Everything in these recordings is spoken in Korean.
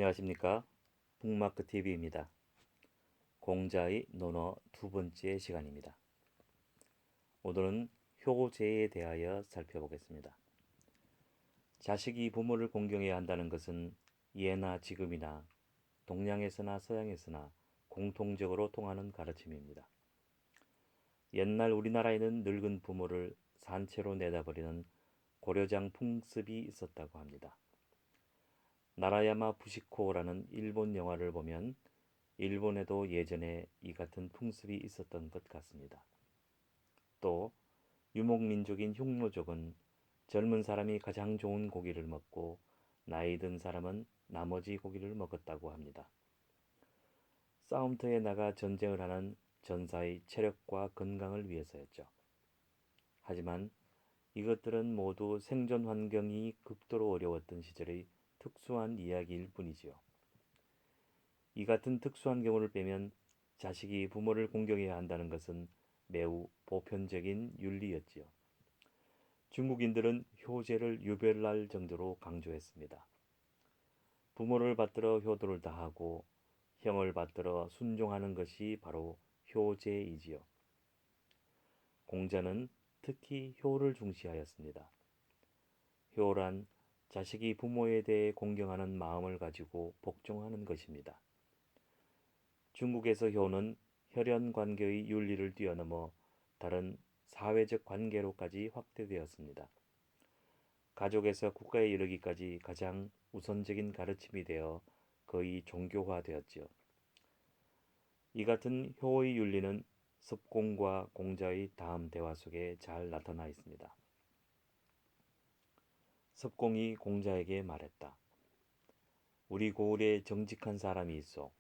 안녕하십니까. 북마크TV입니다. 공자의 논어 두 번째 시간입니다. 오늘은 효제에 대하여 살펴보겠습니다. 자식이 부모를 공경해야 한다는 것은 예나 지금이나 동양에서나 서양에서나 공통적으로 통하는 가르침입니다. 옛날 우리나라에는 늙은 부모를 산채로 내다버리는 고려장 풍습이 있었다고 합니다. 나라야마 부시코라는 일본 영화를 보면 일본에도 예전에 이 같은 풍습이 있었던 것 같습니다. 또 유목민족인 흉노족은 젊은 사람이 가장 좋은 고기를 먹고 나이 든 사람은 나머지 고기를 먹었다고 합니다. 싸움터에 나가 전쟁을 하는 전사의 체력과 건강을 위해서였죠. 하지만 이것들은 모두 생존 환경이 극도로 어려웠던 시절의 특수한 이야기일 뿐이지요. 이 같은 특수한 경우를 빼면 자식이 부모를 공경해야 한다는 것은 매우 보편적인 윤리였지요. 중국인들은 효제를 유별날 정도로 강조했습니다. 부모를 받들어 효도를 다하고 형을 받들어 순종하는 것이 바로 효제이지요. 공자는 특히 효를 중시하였습니다. 효란 자식이 부모에 대해 공경하는 마음을 가지고 복종하는 것입니다. 중국에서 효는 혈연 관계의 윤리를 뛰어넘어 다른 사회적 관계로까지 확대되었습니다. 가족에서 국가에 이르기까지 가장 우선적인 가르침이 되어 거의 종교화되었지요. 이 같은 효의 윤리는 습공과 공자의 다음 대화 속에 잘 나타나 있습니다. 습공이 공자에게 말했다. 우리 고을에 정직한 사람이 있어.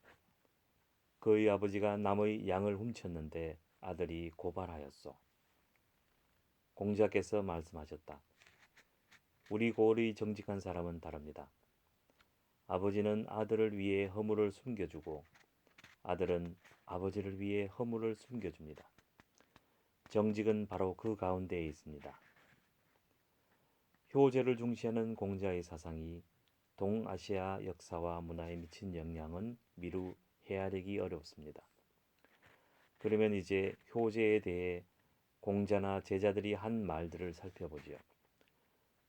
그의 아버지가 남의 양을 훔쳤는데 아들이 고발하였소. 공자께서 말씀하셨다. 우리 고을의 정직한 사람은 다릅니다. 아버지는 아들을 위해 허물을 숨겨주고 아들은 아버지를 위해 허물을 숨겨줍니다. 정직은 바로 그 가운데에 있습니다. 효제를 중시하는 공자의 사상이 동아시아 역사와 문화에 미친 영향은 미루 헤아리기 어렵습니다. 그러면 이제 효제에 대해 공자나 제자들이 한 말들을 살펴보지요.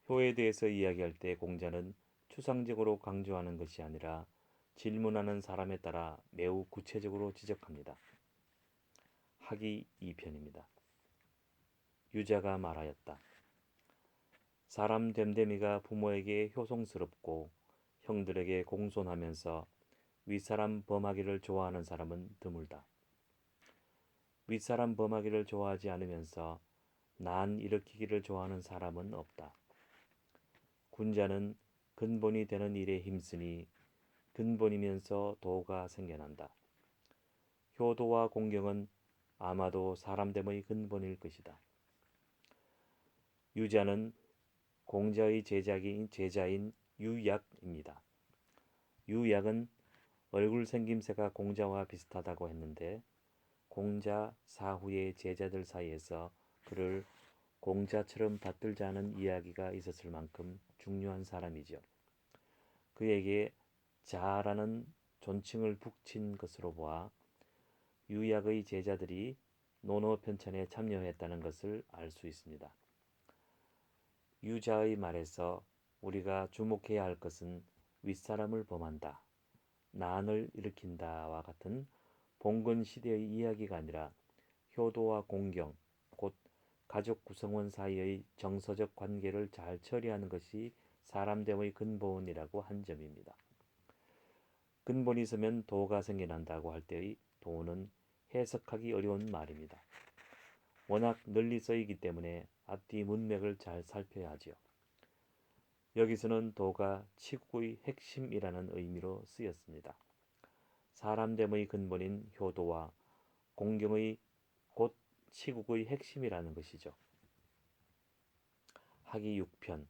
효에 대해서 이야기할 때 공자는 추상적으로 강조하는 것이 아니라 질문하는 사람에 따라 매우 구체적으로 지적합니다. 하기 2편입니다. 유자가 말하였다. 사람 됨됨이가 부모에게 효송스럽고 형들에게 공손하면서 윗사람 범하기를 좋아하는 사람은 드물다. 윗사람 범하기를 좋아하지 않으면서 난 일으키기를 좋아하는 사람은 없다. 군자는 근본이 되는 일에 힘쓰니 근본이면서 도가 생겨난다. 효도와 공경은 아마도 사람됨의 근본일 것이다. 유자는 공자의 제자인 유약입니다. 유약은 얼굴 생김새가 공자와 비슷하다고 했는데 공자 사후의 제자들 사이에서 그를 공자처럼 받들자는 이야기가 있었을 만큼 중요한 사람이죠. 그에게 자라는 존칭을 붙인 것으로 보아 유약의 제자들이 논어 편찬에 참여했다는 것을 알 수 있습니다. 유자의 말에서 우리가 주목해야 할 것은 윗사람을 범한다, 난을 일으킨다와 같은 봉건 시대의 이야기가 아니라 효도와 공경, 곧 가족 구성원 사이의 정서적 관계를 잘 처리하는 것이 사람됨의 근본이라고 한 점입니다. 근본이 있으면 도가 생겨난다고 할 때의 도는 해석하기 어려운 말입니다. 워낙 널리 쓰이기 때문에 앞뒤 문맥을 잘 살펴야 하지요. 여기서는 도가 치국의 핵심이라는 의미로 쓰였습니다. 사람됨의 근본인 효도와 공경의 곧 치국의 핵심이라는 것이죠. 하기 6편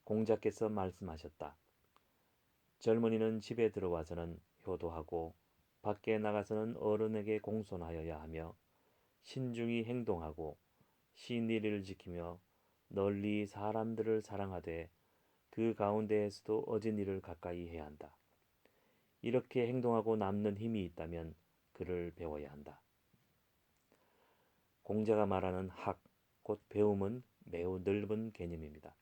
공자께서 말씀하셨다. 젊은이는 집에 들어와서는 효도하고 밖에 나가서는 어른에게 공손하여야 하며 신중히 행동하고 신의를 지키며 널리 사람들을 사랑하되 그 가운데에서도 어진 일을 가까이 해야 한다. 이렇게 행동하고 남는 힘이 있다면 그를 배워야 한다. 공자가 말하는 학, 곧 배움은 매우 넓은 개념입니다.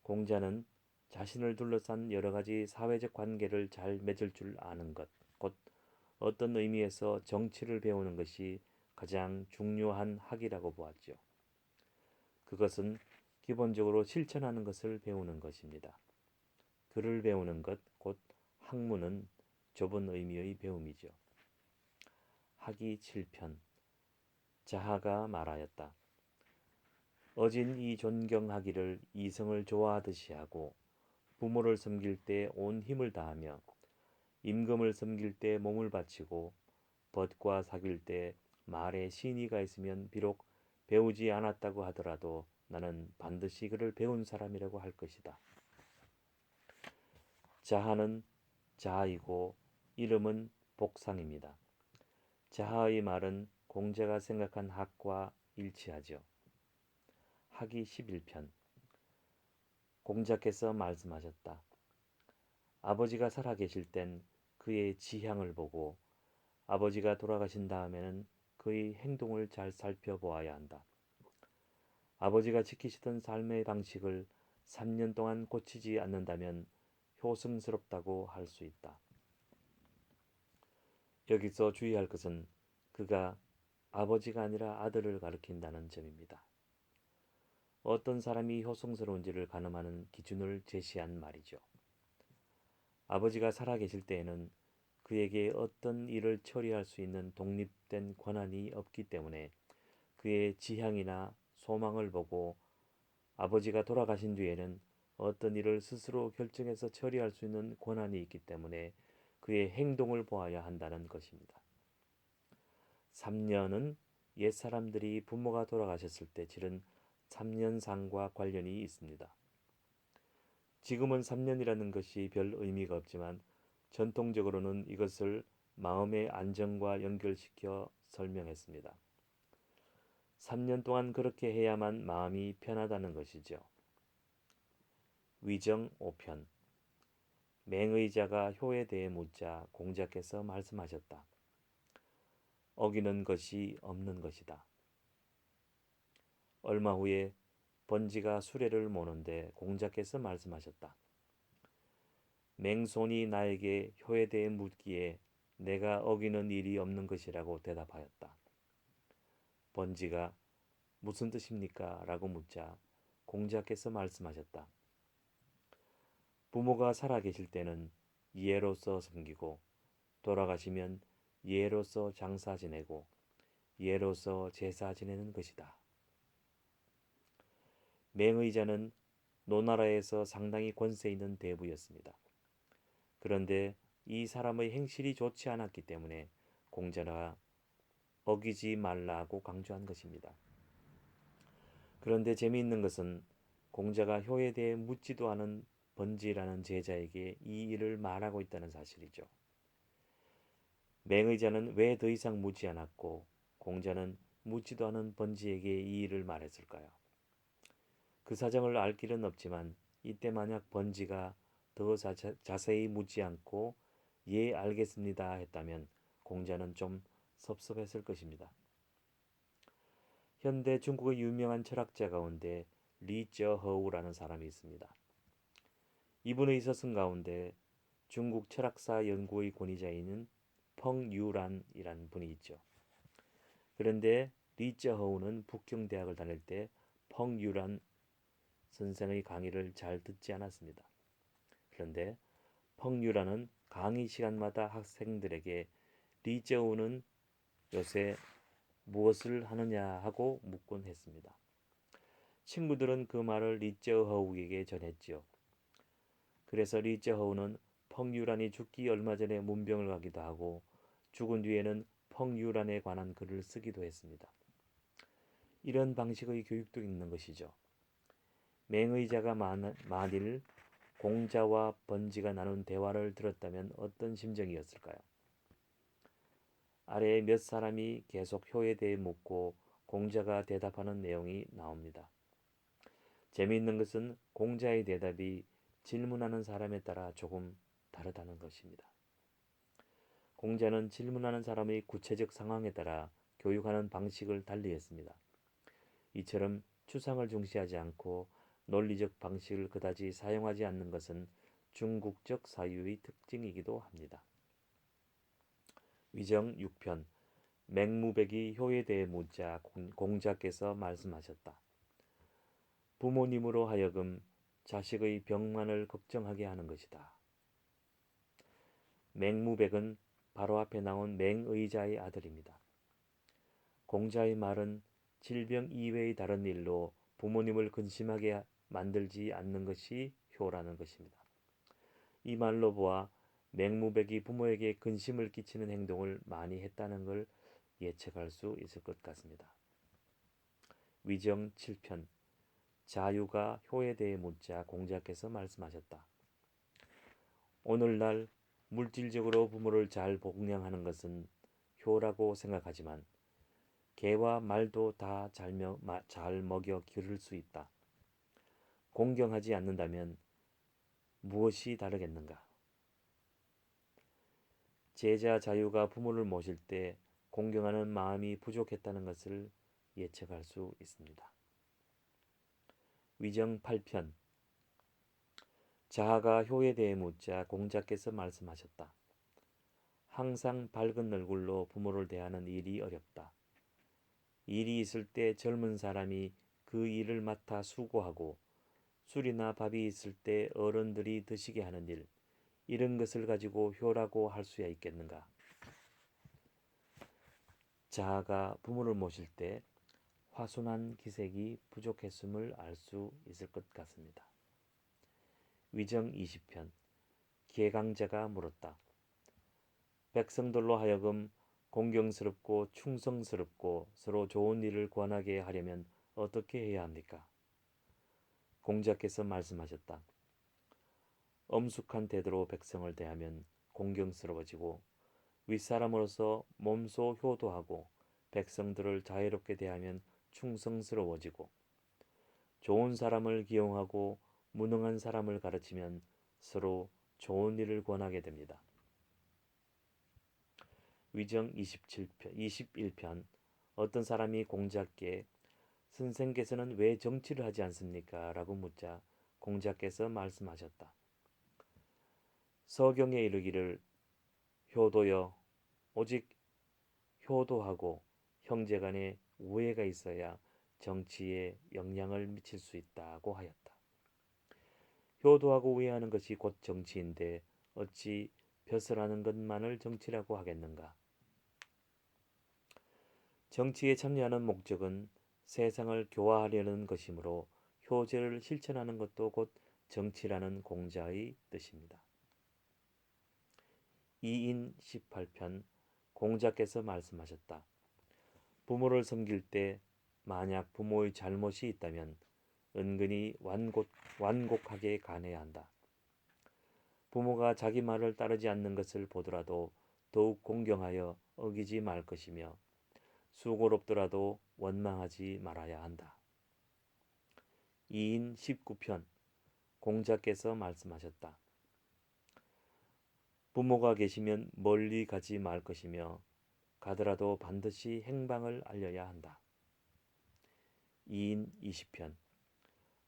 공자는 자신을 둘러싼 여러 가지 사회적 관계를 잘 맺을 줄 아는 것, 곧 어떤 의미에서 정치를 배우는 것이 가장 중요한 학이라고 보았죠. 그것은 기본적으로 실천하는 것을 배우는 것입니다. 글을 배우는 것, 곧 학문은 좁은 의미의 배움이죠. 학이 7편. 자하가 말하였다. 어진 이 존경하기를 이성을 좋아하듯이 하고 부모를 섬길 때 온 힘을 다하며 임금을 섬길 때 몸을 바치고 벗과 사귈 때 말에 신의가 있으면 비록 배우지 않았다고 하더라도 나는 반드시 그를 배운 사람이라고 할 것이다. 자하는 자이고 이름은 복상입니다. 자하의 말은 공자가 생각한 학과 일치하죠. 학이 11편. 공자께서 말씀하셨다. 아버지가 살아계실 땐 그의 지향을 보고 아버지가 돌아가신 다음에는 그의 행동을 잘 살펴보아야 한다. 아버지가 지키시던 삶의 방식을 3년 동안 고치지 않는다면 효승스럽다고 할 수 있다. 여기서 주의할 것은 그가 아버지가 아니라 아들을 가리킨다는 점입니다. 어떤 사람이 효성스러운지를 가늠하는 기준을 제시한 말이죠. 아버지가 살아계실 때에는 그에게 어떤 일을 처리할 수 있는 독립된 권한이 없기 때문에 그의 지향이나 소망을 보고 아버지가 돌아가신 뒤에는 어떤 일을 스스로 결정해서 처리할 수 있는 권한이 있기 때문에 그의 행동을 보아야 한다는 것입니다. 3년은 옛사람들이 부모가 돌아가셨을 때 치른 3년상과 관련이 있습니다. 지금은 3년이라는 것이 별 의미가 없지만 전통적으로는 이것을 마음의 안정과 연결시켜 설명했습니다. 3년 동안 그렇게 해야만 마음이 편하다는 것이죠. 위정 5편. 맹의자가 효에 대해 묻자 공자께서 말씀하셨다. 어기는 것이 없는 것이다. 얼마 후에 번지가 수레를 모는데 공자께서 말씀하셨다. 맹손이 나에게 효에 대해 묻기에 내가 어기는 일이 없는 것이라고 대답하였다. 번지가 무슨 뜻입니까? 라고 묻자 공자께서 말씀하셨다. 부모가 살아계실 때는 예로서 섬기고 돌아가시면 예로서 장사 지내고 예로서 제사 지내는 것이다. 맹의자는 노나라에서 상당히 권세 있는 대부였습니다. 그런데 이 사람의 행실이 좋지 않았기 때문에 공자가 어기지 말라고 강조한 것입니다. 그런데 재미있는 것은 공자가 효에 대해 묻지도 않은 번지라는 제자에게 이 일을 말하고 있다는 사실이죠. 맹의자는 왜 더 이상 묻지 않았고 공자는 묻지도 않은 번지에게 이 일을 말했을까요? 그 사정을 알 길은 없지만 이때 만약 번지가 더 자세히 묻지 않고 예 알겠습니다 했다면 공자는 좀 섭섭했을 것입니다. 현대 중국의 유명한 철학자 가운데 리쩌허우라는 사람이 있습니다. 이분의 서승 가운데 중국 철학사 연구의 권위자인 펑유란이라는 분이 있죠. 그런데 리쩌허우는 북경대학을 다닐 때 펑유란 선생의 강의를 잘 듣지 않았습니다. 그런데 펑유란은 강의 시간마다 학생들에게 리쩌우는 요새 무엇을 하느냐 하고 묻곤 했습니다. 친구들은 그 말을 리쩌허우에게 전했지요. 그래서 리쩌허우는 펑유란이 죽기 얼마 전에 문병을 가기도 하고 죽은 뒤에는 펑유란에 관한 글을 쓰기도 했습니다. 이런 방식의 교육도 있는 것이죠. 맹의자가 만일 공자와 번지가 나눈 대화를 들었다면 어떤 심정이었을까요? 아래에 몇 사람이 계속 효에 대해 묻고 공자가 대답하는 내용이 나옵니다. 재미있는 것은 공자의 대답이 질문하는 사람에 따라 조금 다르다는 것입니다. 공자는 질문하는 사람의 구체적 상황에 따라 교육하는 방식을 달리했습니다. 이처럼 추상을 중시하지 않고 논리적 방식을 그다지 사용하지 않는 것은 중국적 사유의 특징이기도 합니다. 위정 6편 맹무백이 효에 대해 묻자 공자께서 말씀하셨다. 부모님으로 하여금 자식의 병만을 걱정하게 하는 것이다. 맹무백은 바로 앞에 나온 맹의자의 아들입니다. 공자의 말은 질병 이외의 다른 일로 부모님을 근심하게 만들지 않는 것이 효라는 것입니다. 이 말로 보아 맹무백이 부모에게 근심을 끼치는 행동을 많이 했다는 걸 예측할 수 있을 것 같습니다. 위정 7편 자유가 효에 대해 묻자 공자께서 말씀하셨다. 오늘날 물질적으로 부모를 잘 복양하는 것은 효라고 생각하지만 개와 말도 다 잘 먹여 기를 수 있다. 공경하지 않는다면 무엇이 다르겠는가? 제자 자유가 부모를 모실 때 공경하는 마음이 부족했다는 것을 예측할 수 있습니다. 위정 8편 자아가 효에 대해 묻자 공자께서 말씀하셨다. 항상 밝은 얼굴로 부모를 대하는 일이 어렵다. 일이 있을 때 젊은 사람이 그 일을 맡아 수고하고 술이나 밥이 있을 때 어른들이 드시게 하는 일, 이런 것을 가지고 효라고 할 수야 있겠는가? 자아가 부모를 모실 때 화순한 기색이 부족했음을 알 수 있을 것 같습니다. 위정 20편 계강자가 물었다. 백성들로 하여금 공경스럽고 충성스럽고 서로 좋은 일을 권하게 하려면 어떻게 해야 합니까? 공자께서 말씀하셨다. 엄숙한 태도로 백성을 대하면 공경스러워지고 윗사람으로서 몸소 효도하고 백성들을 자유롭게 대하면 충성스러워지고 좋은 사람을 기용하고 무능한 사람을 가르치면 서로 좋은 일을 권하게 됩니다. 위정 21편 어떤 사람이 공자께 선생께서는 왜 정치를 하지 않습니까? 라고 묻자 공자께서 말씀하셨다. 서경에 이르기를 효도여 오직 효도하고 형제간에 우애가 있어야 정치에 영향을 미칠 수 있다고 하였다. 효도하고 우애하는 것이 곧 정치인데 어찌 벼슬하는 것만을 정치라고 하겠는가? 정치에 참여하는 목적은 세상을 교화하려는 것이므로 효제를 실천하는 것도 곧 정치라는 공자의 뜻입니다. 이인 18편 공자께서 말씀하셨다. 부모를 섬길 때 만약 부모의 잘못이 있다면 은근히 완곡하게 간해야 한다. 부모가 자기 말을 따르지 않는 것을 보더라도 더욱 공경하여 어기지 말 것이며 수고롭더라도 원망하지 말아야 한다. 2인 19편 공자께서 말씀하셨다. 부모가 계시면 멀리 가지 말 것이며 가더라도 반드시 행방을 알려야 한다. 2인 20편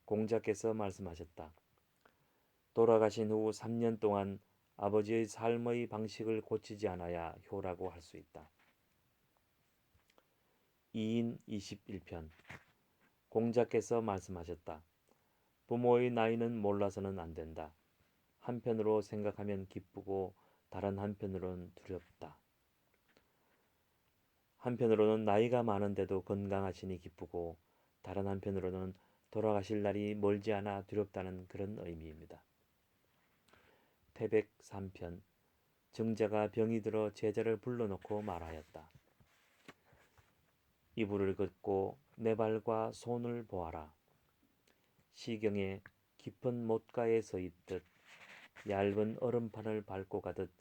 공자께서 말씀하셨다. 돌아가신 후 3년 동안 아버지의 삶의 방식을 고치지 않아야 효라고 할 수 있다. 2인 21편 공자께서 말씀하셨다. 부모의 나이는 몰라서는 안 된다. 한편으로 생각하면 기쁘고 다른 한편으로는 두렵다. 한편으로는 나이가 많은데도 건강하시니 기쁘고 다른 한편으로는 돌아가실 날이 멀지 않아 두렵다는 그런 의미입니다. 태백 3편 정자가 병이 들어 제자를 불러놓고 말하였다. 이불을 긋고 내 발과 손을 보아라. 시경에 깊은 못가에 서 있듯 얇은 얼음판을 밟고 가듯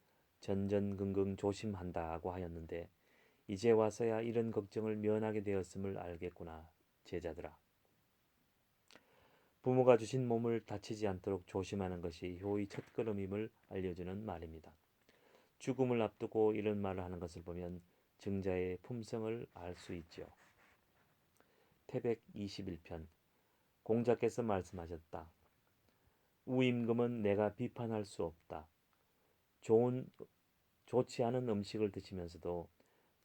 전전긍긍 조심한다고 하였는데 이제 와서야 이런 걱정을 면하게 되었음을 알겠구나. 제자들아. 부모가 주신 몸을 다치지 않도록 조심하는 것이 효의 첫걸음임을 알려주는 말입니다. 죽음을 앞두고 이런 말을 하는 것을 보면 증자의 품성을 알 수 있죠. 태백 21편. 공자께서 말씀하셨다. 우임금은 내가 비판할 수 없다. 좋지 않은 음식을 드시면서도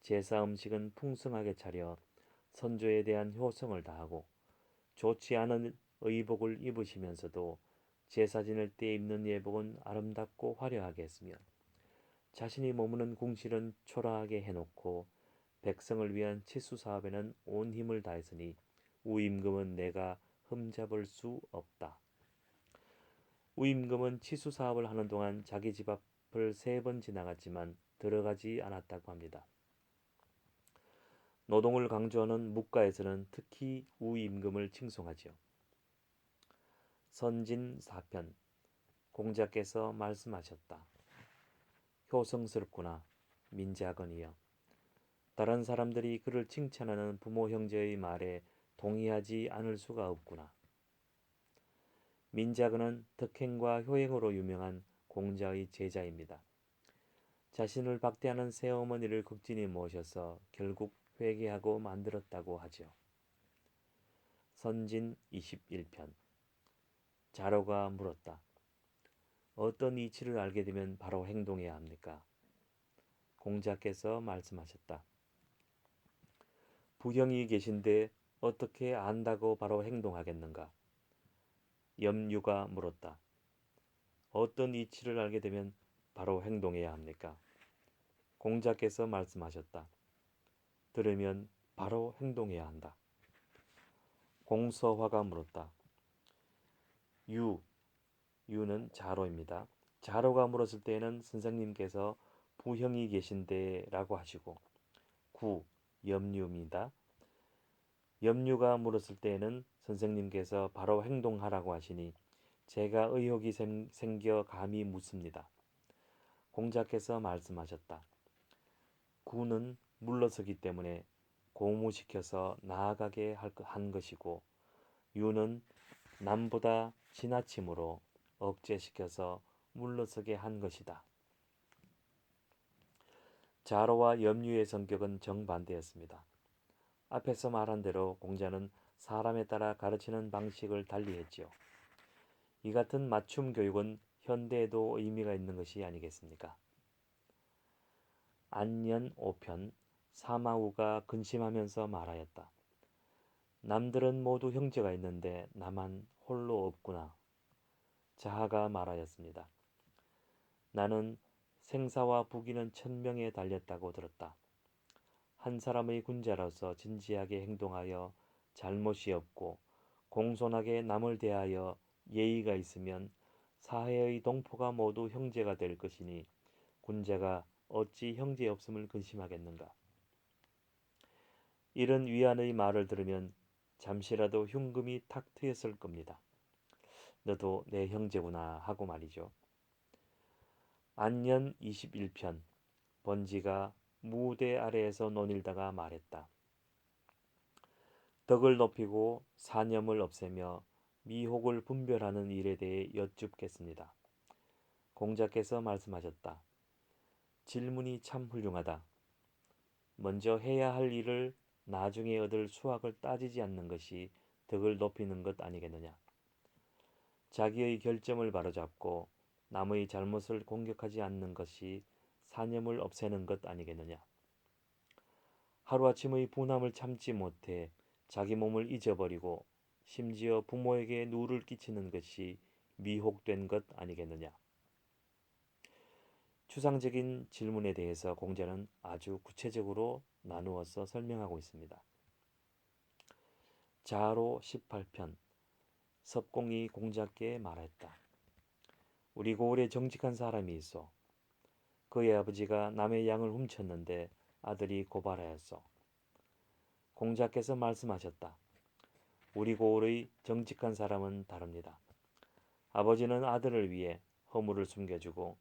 제사 음식은 풍성하게 차려 선조에 대한 효성을 다하고, 좋지 않은 의복을 입으시면서도 제사 지낼 때 입는 예복은 아름답고 화려하게 했으며, 자신이 머무는 궁실은 초라하게 해놓고 백성을 위한 치수 사업에는 온 힘을 다했으니 우임금은 내가 흠잡을 수 없다. 우임금은 치수 사업을 하는 동안 자기 집 앞을 3번 지나갔지만 들어가지 않았다고 합니다. 노동을 강조하는 묵가에서는 특히 우임금을 칭송하지요. 선진 4편. 공자께서 말씀하셨다. 효성스럽구나, 민자건이여. 다른 사람들이 그를 칭찬하는 부모 형제의 말에 동의하지 않을 수가 없구나. 민자건은 덕행과 효행으로 유명한 공자의 제자입니다. 자신을 박대하는 새어머니를 극진히 모셔서 결국 회개하고 만들었다고 하죠. 선진 21편. 자로가 물었다. 어떤 이치를 알게 되면 바로 행동해야 합니까? 공자께서 말씀하셨다. 부형이 계신데 어떻게 안다고 바로 행동하겠는가? 염류가 물었다. 어떤 이치를 알게 되면 바로 행동해야 합니까? 공자께서 말씀하셨다. 들으면 바로 행동해야 한다. 공서화가 물었다. 유는 자로입니다. 자로가 물었을 때에는 선생님께서 부형이 계신데 라고 하시고, 염류입니다. 염류가 물었을 때에는 선생님께서 바로 행동하라고 하시니 제가 의혹이 생겨 감히 묻습니다. 공자께서 말씀하셨다. 구는 물러서기 때문에 고무시켜서 나아가게 한 것이고, 유는 남보다 지나침으로 억제시켜서 물러서게 한 것이다. 자로와 염류의 성격은 정반대였습니다. 앞에서 말한 대로 공자는 사람에 따라 가르치는 방식을 달리했지요. 이 같은 맞춤 교육은 현대에도 의미가 있는 것이 아니겠습니까? 안년 5편. 사마우가 근심하면서 말하였다. 남들은 모두 형제가 있는데 나만 홀로 없구나. 자하가 말하였습니다. 나는 생사와 부귀는 1000명에 달렸다고 들었다. 한 사람의 군자로서 진지하게 행동하여 잘못이 없고 공손하게 남을 대하여 예의가 있으면 사회의 동포가 모두 형제가 될 것이니 군자가 어찌 형제 없음을 근심하겠는가. 이런 위안의 말을 들으면 잠시라도 흉금이 탁 트였을 겁니다. 너도 내 형제구나 하고 말이죠. 안년 21편. 번지가 무대 아래에서 논일다가 말했다. 덕을 높이고 사념을 없애며 미혹을 분별하는 일에 대해 여쭙겠습니다. 공자께서 말씀하셨다. 질문이 참 훌륭하다. 먼저 해야 할 일을 나중에 얻을 수확을 따지지 않는 것이 덕을 높이는 것 아니겠느냐. 자기의 결점을 바로잡고 남의 잘못을 공격하지 않는 것이 사념을 없애는 것 아니겠느냐. 하루아침의 분함을 참지 못해 자기 몸을 잊어버리고 심지어 부모에게 누를 끼치는 것이 미혹된 것 아니겠느냐. 추상적인 질문에 대해서 공자는 아주 구체적으로 나누어서 설명하고 있습니다. 자로 18편. 섭공이 공자께 말했다. 우리 고을에 정직한 사람이 있어. 그의 아버지가 남의 양을 훔쳤는데 아들이 고발하였어. 공자께서 말씀하셨다. 우리 고을의 정직한 사람은 다릅니다. 아버지는 아들을 위해 허물을 숨겨주고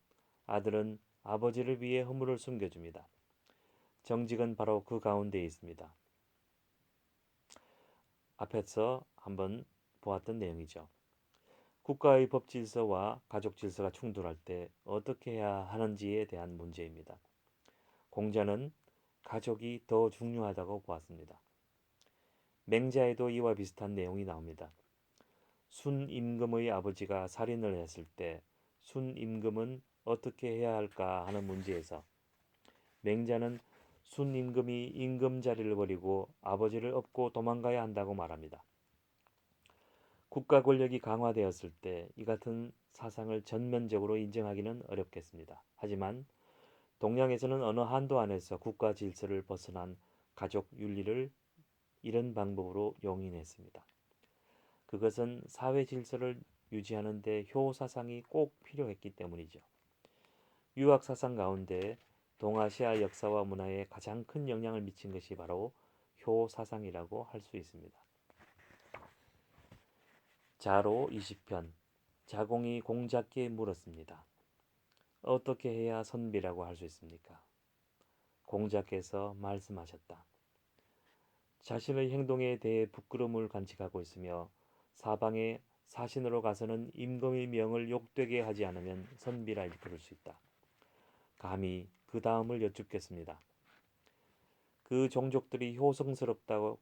아들은 아버지를 위해 허물을 숨겨줍니다. 정직은 바로 그 가운데에 있습니다. 앞에서 한번 보았던 내용이죠. 국가의 법 질서와 가족 질서가 충돌할 때 어떻게 해야 하는지에 대한 문제입니다. 공자는 가족이 더 중요하다고 보았습니다. 맹자에도 이와 비슷한 내용이 나옵니다. 순임금의 아버지가 살인을 했을 때 순임금은 어떻게 해야 할까 하는 문제에서 맹자는 순임금이 임금 자리를 버리고 아버지를 업고 도망가야 한다고 말합니다. 국가 권력이 강화되었을 때 이 같은 사상을 전면적으로 인정하기는 어렵겠습니다. 하지만 동양에서는 어느 한도 안에서 국가 질서를 벗어난 가족 윤리를 이런 방법으로 용인했습니다. 그것은 사회 질서를 유지하는 데 효 사상이 꼭 필요했기 때문이죠. 유학 사상 가운데 동아시아 역사와 문화에 가장 큰 영향을 미친 것이 바로 효 사상이라고 할 수 있습니다. 자로 20편 자공이 공자께 물었습니다. 어떻게 해야 선비라고 할 수 있습니까? 공자께서 말씀하셨다. 자신의 행동에 대해 부끄러움을 간직하고 있으며 사방에 사신으로 가서는 임금의 명을 욕되게 하지 않으면 선비라 일컬을 수 있다. 감히 그 다음을 여쭙겠습니다. 그 종족들이 효성스럽다고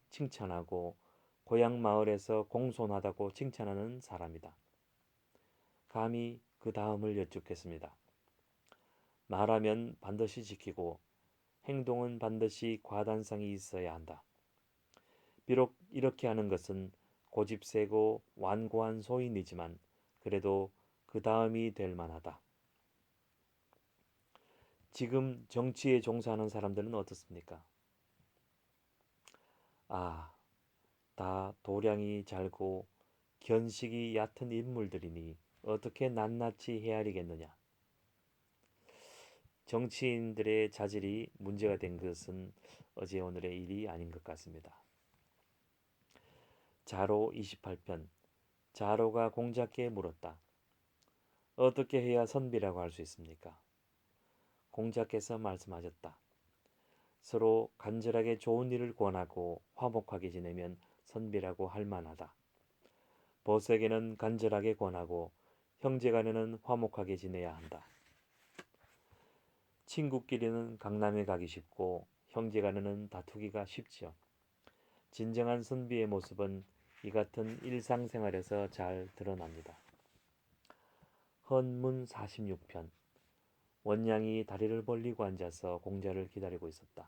칭찬하고 고향 마을에서 공손하다고 칭찬하는 사람이다. 감히 그 다음을 여쭙겠습니다. 말하면 반드시 지키고 행동은 반드시 과단성이 있어야 한다. 비록 이렇게 하는 것은 고집세고 완고한 소인이지만 그래도 그 다음이 될 만하다. 지금 정치에 종사하는 사람들은 어떻습니까? 다 도량이 잘고 견식이 얕은 인물들이니 어떻게 낱낱이 헤아리겠느냐. 정치인들의 자질이 문제가 된 것은 어제 오늘의 일이 아닌 것 같습니다. 자로 28편 자로가 공자께 물었다. 어떻게 해야 선비라고 할 수 있습니까? 공자께서 말씀하셨다. 서로 간절하게 좋은 일을 권하고 화목하게 지내면 선비라고 할 만하다. 보석에는 간절하게 권하고 형제간에는 화목하게 지내야 한다. 친구끼리는 강남에 가기 쉽고 형제간에는 다투기가 쉽지요. 진정한 선비의 모습은 이 같은 일상생활에서 잘 드러납니다. 헌문 46편 원양이 다리를 벌리고 앉아서 공자를 기다리고 있었다.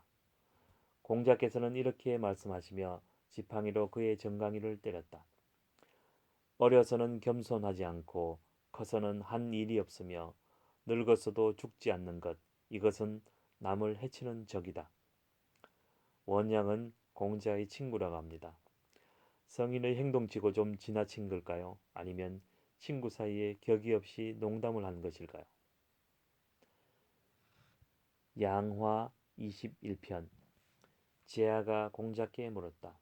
공자께서는 이렇게 말씀하시며 지팡이로 그의 정강이를 때렸다. 어려서는 겸손하지 않고 커서는 한 일이 없으며 늙었어도 죽지 않는 것, 이것은 남을 해치는 적이다. 원양은 공자의 친구라고 합니다. 성인의 행동치고 좀 지나친 걸까요? 아니면 친구 사이에 격이 없이 농담을 한 것일까요? 양화 21편 제아가 공자께 물었다.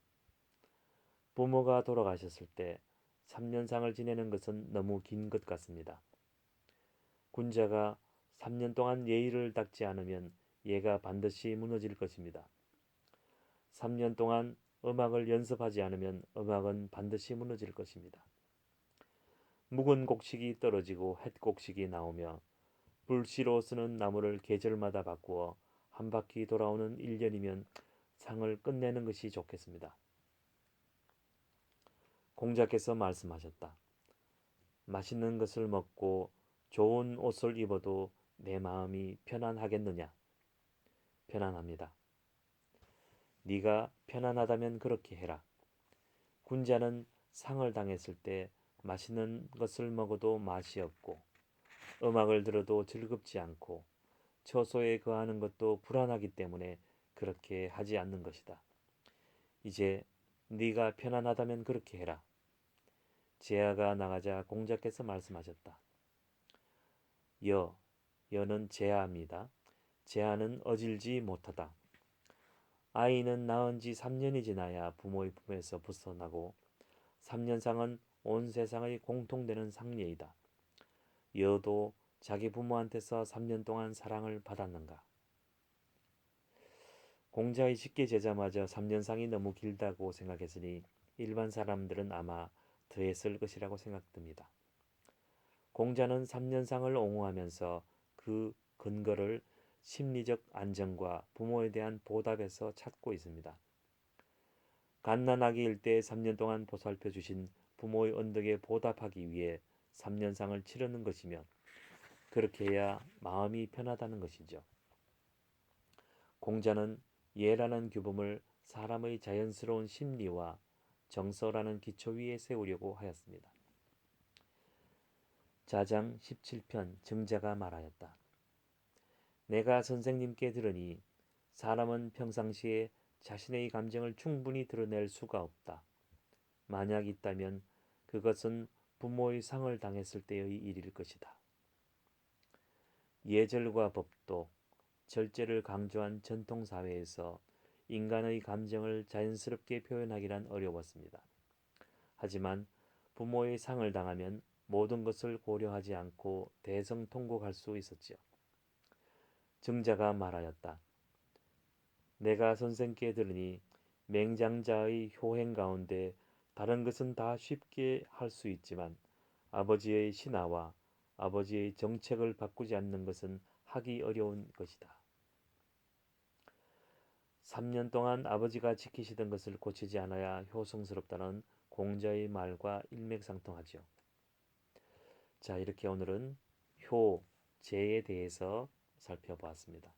부모가 돌아가셨을 때 3년상을 지내는 것은 너무 긴 것 같습니다. 군자가 3년 동안 예의를 닦지 않으면 얘가 반드시 무너질 것입니다. 3년 동안 음악을 연습하지 않으면 음악은 반드시 무너질 것입니다. 묵은 곡식이 떨어지고 햇 곡식이 나오며 불씨로 쓰는 나무를 계절마다 바꾸어 한 바퀴 돌아오는 1년이면 상을 끝내는 것이 좋겠습니다. 공자께서 말씀하셨다. 맛있는 것을 먹고 좋은 옷을 입어도 내 마음이 편안하겠느냐? 편안합니다. 네가 편안하다면 그렇게 해라. 군자는 상을 당했을 때 맛있는 것을 먹어도 맛이 없고 음악을 들어도 즐겁지 않고 처소에 거하는 것도 불안하기 때문에 그렇게 하지 않는 것이다. 이제 네가 편안하다면 그렇게 해라. 제아가 나가자 공자께서 말씀하셨다. 여는 제아입니다. 제아는 어질지 못하다. 아이는 낳은 지 3년이 지나야 부모의 품에서 벗어나고 3년상은 온 세상의 공통되는 상례이다. 여도 자기 부모한테서 3년 동안 사랑을 받았는가? 공자의 직계 제자마저 3년상이 너무 길다고 생각했으니 일반 사람들은 아마 더했을 것이라고 생각됩니다. 공자는 3년상을 옹호하면서 그 근거를 심리적 안정과 부모에 대한 보답에서 찾고 있습니다. 갓난아기 일때 3년 동안 보살펴 주신 부모의 언덕에 보답하기 위해 3년상을 치르는 것이며 그렇게 해야 마음이 편하다는 것이죠. 공자는 예라는 규범을 사람의 자연스러운 심리와 정서라는 기초 위에 세우려고 하였습니다. 자장 17편 증자가 말하였다. 내가 선생님께 들으니 사람은 평상시에 자신의 감정을 충분히 드러낼 수가 없다. 만약 있다면 그것은 부모의 상을 당했을 때의 일일 것이다. 예절과 법도, 절제를 강조한 전통사회에서 인간의 감정을 자연스럽게 표현하기란 어려웠습니다. 하지만 부모의 상을 당하면 모든 것을 고려하지 않고 대성통곡할 수 있었지요. 증자가 말하였다. 내가 선생께 들으니 맹장자의 효행 가운데 다른 것은 다 쉽게 할 수 있지만 아버지의 신하와 아버지의 정책을 바꾸지 않는 것은 하기 어려운 것이다. 3년 동안 아버지가 지키시던 것을 고치지 않아야 효성스럽다는 공자의 말과 일맥상통하죠. 자, 이렇게 오늘은 효, 제에 대해서 살펴보았습니다.